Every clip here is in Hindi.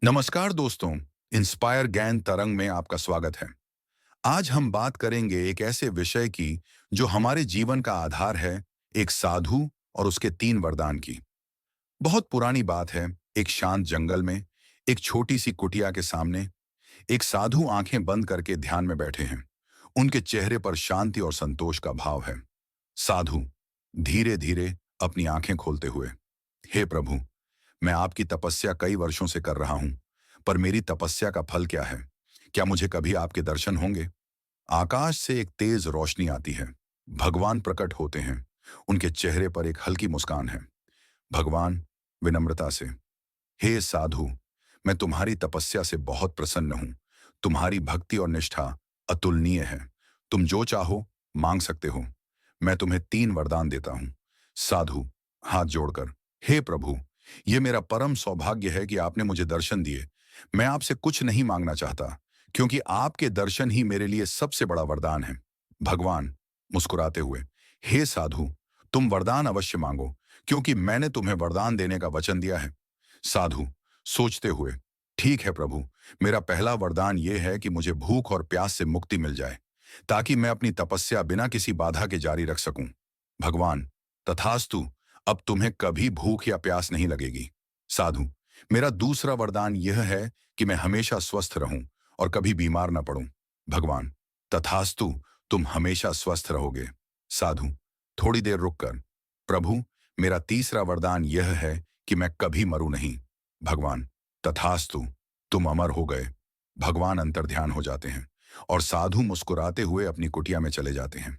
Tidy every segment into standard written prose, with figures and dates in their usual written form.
नमस्कार दोस्तों, इंस्पायर ज्ञान तरंग में आपका स्वागत है। आज हम बात करेंगे एक ऐसे विषय की जो हमारे जीवन का आधार है, एक साधु और उसके 3 वरदान की। बहुत पुरानी बात है, एक शांत जंगल में, एक छोटी सी कुटिया के सामने, एक साधु आंखें बंद करके ध्यान में बैठे हैं। उनके चेहरे पर शांति और संतोष का भाव है। साधु धीरे धीरे अपनी आंखें खोलते हुए, हे प्रभु, मैं आपकी तपस्या कई वर्षों से कर रहा हूं, पर मेरी तपस्या का फल क्या है? क्या मुझे कभी आपके दर्शन होंगे? आकाश से एक तेज रोशनी आती है। भगवान प्रकट होते हैं। उनके चेहरे पर एक हल्की मुस्कान है। भगवान विनम्रता से, हे साधु, मैं तुम्हारी तपस्या से बहुत प्रसन्न हूं। तुम्हारी भक्ति और निष्ठा अतुलनीय है। तुम जो चाहो मांग सकते हो। मैं तुम्हें 3 वरदान देता हूं। साधु हाथ जोड़कर, हे प्रभु, ये मेरा परम सौभाग्य है कि आपने मुझे दर्शन दिए। मैं आपसे कुछ नहीं मांगना चाहता, क्योंकि आपके दर्शन ही मेरे लिए सबसे बड़ा वरदान है। भगवान मुस्कुराते हुए, हे साधु, तुम वरदान अवश्य मांगो, क्योंकि मैंने तुम्हें वरदान देने का वचन दिया है। साधु सोचते हुए, ठीक है प्रभु, मेरा पहला वरदान यह है कि मुझे भूख और प्यास से मुक्ति मिल जाए, ताकि मैं अपनी तपस्या बिना किसी बाधा के जारी रख सकूं। भगवान तथास्तु, अब तुम्हें कभी भूख या प्यास नहीं लगेगी। साधु, मेरा दूसरा वरदान यह है कि मैं हमेशा स्वस्थ रहूं और कभी बीमार न पड़ूं। भगवान तथास्तु, तुम हमेशा स्वस्थ रहोगे। साधु थोड़ी देर रुककर, प्रभु, मेरा तीसरा वरदान यह है कि मैं कभी मरूं नहीं। भगवान तथास्तु, तुम अमर हो गए। भगवान अंतर्ध्यान हो जाते हैं और साधु मुस्कुराते हुए अपनी कुटिया में चले जाते हैं।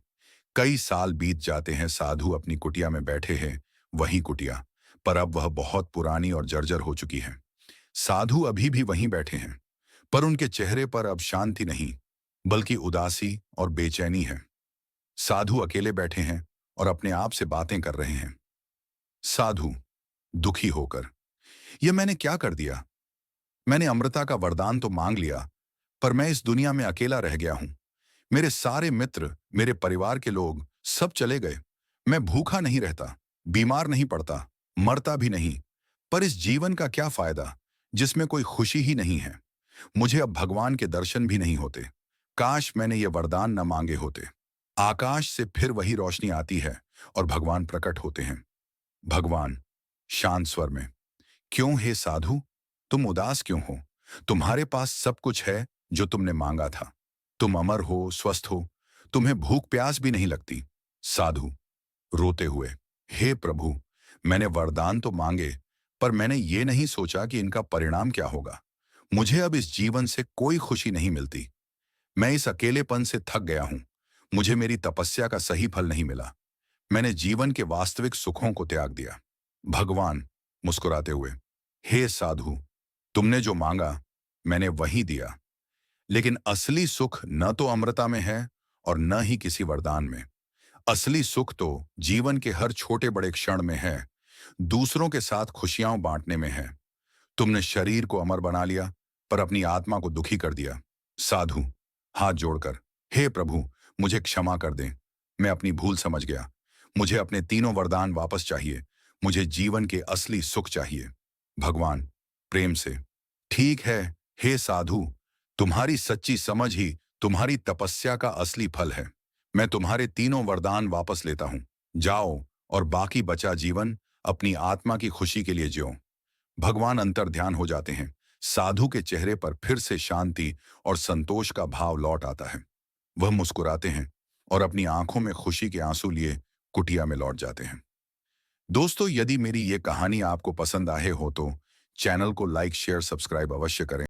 कई साल बीत जाते हैं। साधु अपनी कुटिया में बैठे हैं, वही कुटिया, पर अब वह बहुत पुरानी और जर्जर हो चुकी है। साधु अभी भी वहीं बैठे हैं, पर उनके चेहरे पर अब शांति नहीं, बल्कि उदासी और बेचैनी है। साधु अकेले बैठे हैं और अपने आप से बातें कर रहे हैं। साधु दुखी होकर, यह मैंने क्या कर दिया? मैंने अमृता का वरदान तो मांग लिया, पर मैं इस दुनिया में अकेला रह गया हूं। मेरे सारे मित्र, मेरे परिवार के लोग सब चले गए। मैं भूखा नहीं रहता, बीमार नहीं पड़ता, मरता भी नहीं, पर इस जीवन का क्या फायदा जिसमें कोई खुशी ही नहीं है? मुझे अब भगवान के दर्शन भी नहीं होते। काश मैंने ये वरदान न मांगे होते। आकाश से फिर वही रोशनी आती है और भगवान प्रकट होते हैं। भगवान शांत स्वर में, क्यों हे साधु, तुम उदास क्यों हो? तुम्हारे पास सब कुछ है जो तुमने मांगा था। तुम अमर हो, स्वस्थ हो, तुम्हें भूख प्यास भी नहीं लगती। साधु रोते हुए, हे प्रभु, मैंने वरदान तो मांगे, पर मैंने ये नहीं सोचा कि इनका परिणाम क्या होगा। मुझे अब इस जीवन से कोई खुशी नहीं मिलती। मैं इस अकेलेपन से थक गया हूं। मुझे मेरी तपस्या का सही फल नहीं मिला। मैंने जीवन के वास्तविक सुखों को त्याग दिया। भगवान मुस्कुराते हुए, हे साधु, तुमने जो मांगा मैंने वही दिया, लेकिन असली सुख न तो अमृता में है और न ही किसी वरदान में। असली सुख तो जीवन के हर छोटे बड़े क्षण में है, दूसरों के साथ खुशियां बांटने में है। तुमने शरीर को अमर बना लिया, पर अपनी आत्मा को दुखी कर दिया। साधु हाथ जोड़कर, हे प्रभु, मुझे क्षमा कर दें। मैं अपनी भूल समझ गया। मुझे अपने तीनों वरदान वापस चाहिए। मुझे जीवन के असली सुख चाहिए। भगवान प्रेम से, ठीक है हे साधु, तुम्हारी सच्ची समझ ही तुम्हारी तपस्या का असली फल है। मैं तुम्हारे तीनों वरदान वापस लेता हूं। जाओ और बाकी बचा जीवन अपनी आत्मा की खुशी के लिए जियो। भगवान अंतर्ध्यान हो जाते हैं। साधु के चेहरे पर फिर से शांति और संतोष का भाव लौट आता है। वह मुस्कुराते हैं और अपनी आंखों में खुशी के आंसू लिए कुटिया में लौट जाते हैं। दोस्तों, यदि मेरी ये कहानी आपको पसंद आए हो तो चैनल को लाइक, शेयर, सब्सक्राइब अवश्य करें।